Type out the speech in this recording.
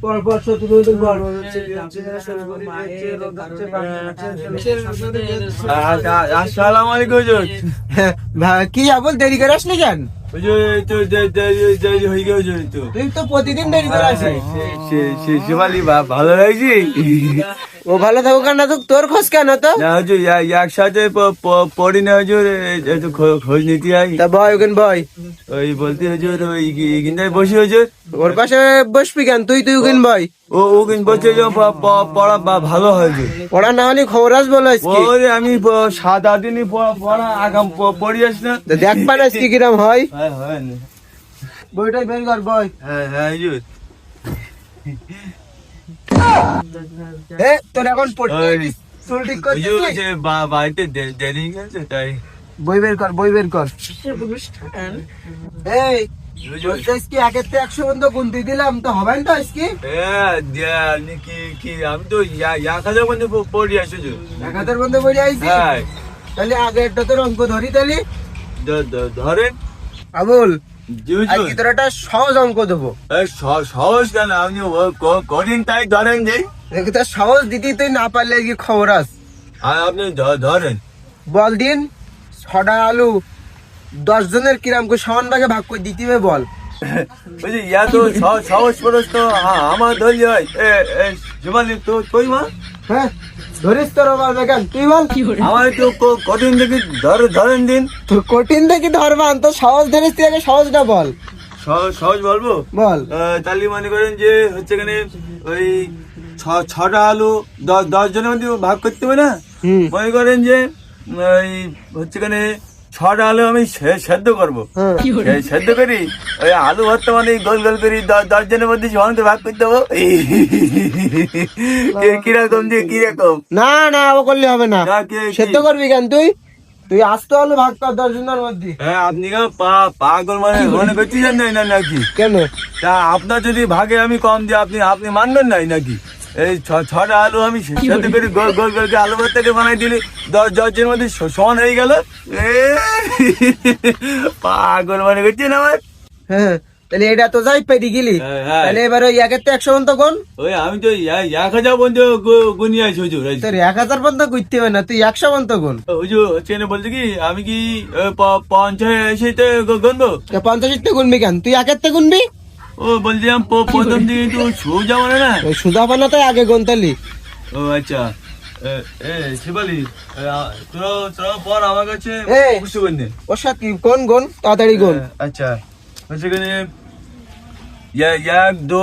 পর শত্রুদের পর আসসালামু আলাইকুম হুজুর। কি আবল দেরি করে আসলি কেন? হুজুর এই তো দেরি হয়ে গেছে হুজুর। তো তুই তো প্রতিদিন দেরি করে আসিস। শিবালি ভালো লাগছে। ও ভালো থাকুক আর না থাকুক, তোর খোঁজ কেন তো? না হুজুর একসাথে পড়ি না হুজুর, একটু খোঁজ নিতে আই। তা বয় ওখানে বয়, ওই বলতে হুজুর ওই কিনতে বসি হুজুর। ওর পাশে বসবি কেন? তুই ওখানে বয়। ও কিন্তু বলছে যে পড়া ভালো হয়েছে। পড়া না হলে খবর আস বলো আজকে। ওরে আমি 7-8 দিনই পড়া আগাম পড়ি আস না। তা দেখ পান আজকে কিরম হয়। হয় না। বইটাই বের কর বয়। হ্যাঁ হুজুর। তোর এখন পড়তে ওই চুল ঠিক করছিস হুজুর তুই? যে বাড়িতে দেরি গেছে তাই। বই বের কর, বই বের কর। এই হুজুর বলছিস কি 1 থেকে 100 পর্যন্ত গুনতে দিলাম তো হবে না তো আজকে? আপনি কি আমি তো 1000 পর্যন্ত পড়ি আসি হুজুর। 1000 পর্যন্ত বই আইছি। হ্যাঁ তাহলে আগেরটা তোর অঙ্ক ধরি তাহলে। ধরেন। আবুল জি হুজুর। আজকে তোর একটা সহজ অঙ্ক দেবো। সহজ কেন, আপনি কঠিন তাই ধরেন যে। দেখি তোর সহজ দিদি তুই না পারলে আজকে খবর আস। আর আপনি ধরেন। বল দিন 6টা আলু 10 জনের কিরাম করে সমান ভাগে ভাগ করে দিতে হবে বল। বুঝলি ইয়া তো সহজ প্রশ্ন আমার ধরলি হয়। শিবালি তো তুই মা হ্যাঁ ধরিস তোর পারবে কেন তুই বল। আমার একটু কঠিন দেখি ধরেন দিন। তোর কঠিন দেখি ধরবান, তো সহজ ধরিস তুই আগে সহজটা বল। সহজ বলবো। বল। তাহলে মনে করেন যে হচ্ছে এখানে ওই 6টা আলু 10 জনের মধ্যে ভাগ করতে হবে না। মনে করেন যে ওই হচ্ছে এখানে 6টা আলু আমি সেদ্ধ করবো। হ্যাঁ। সেদ্ধ করি ওই আলু ভর্তা মানে গোল গোল করি 10 জনের মধ্যে সমানতে ভাগ করতে হবো। কিরকম যে কিরকম না না ও করলে হবে না। না, কি? সেদ্ধ করবি কেন তুই? তুই আস্ত আলু ভাগ কর 10 জনের মধ্যে। হ্যাঁ আপনি পাগল মনে করতেছেন না নাকি? কেন? তা আপনার যদি ভাগে আমি কম দিই আপনি মানবেন নাই নাকি? এই 6টা আলু আমি সেদ্ধ করে গোল গোল গোল করে আলু ভর্তাকে বানাই দিলি 10 জনের মধ্যে সমান হয়ে গেল। পাগল মনে করছেন আমার? হ্যাঁ তাহলে এটা তো যাই পেরি গেলি। হ্যাঁ। তাহলে এবার ওই 1 থেকে 100 পর্যন্ত কোন? ওই আমি তো 1000 পর্যন্ত গুনিয়ে আছি হুজুর। তোর 1000 পর্যন্ত করতে হবে না, তুই 100 পর্যন্ত কোন। হুজুর হচ্ছে না বলতে কি আমি কি 50 গুনবো? 50 তে গুনবি কেন? তুই 1 থেকে গুনবি। ও বলছিলাম প্রথম দিকে একটু সোজা মানে না। ওই সুদা বানাতে আগে গুনতালি। ও আচ্ছা। শিবালি তোরা পর আমার কাছে এই। বুঝতে পারলি। ওর সাথে কোন গুন তাড়াতাড়ি গুন। আচ্ছা হচ্ছে এখানে 1 2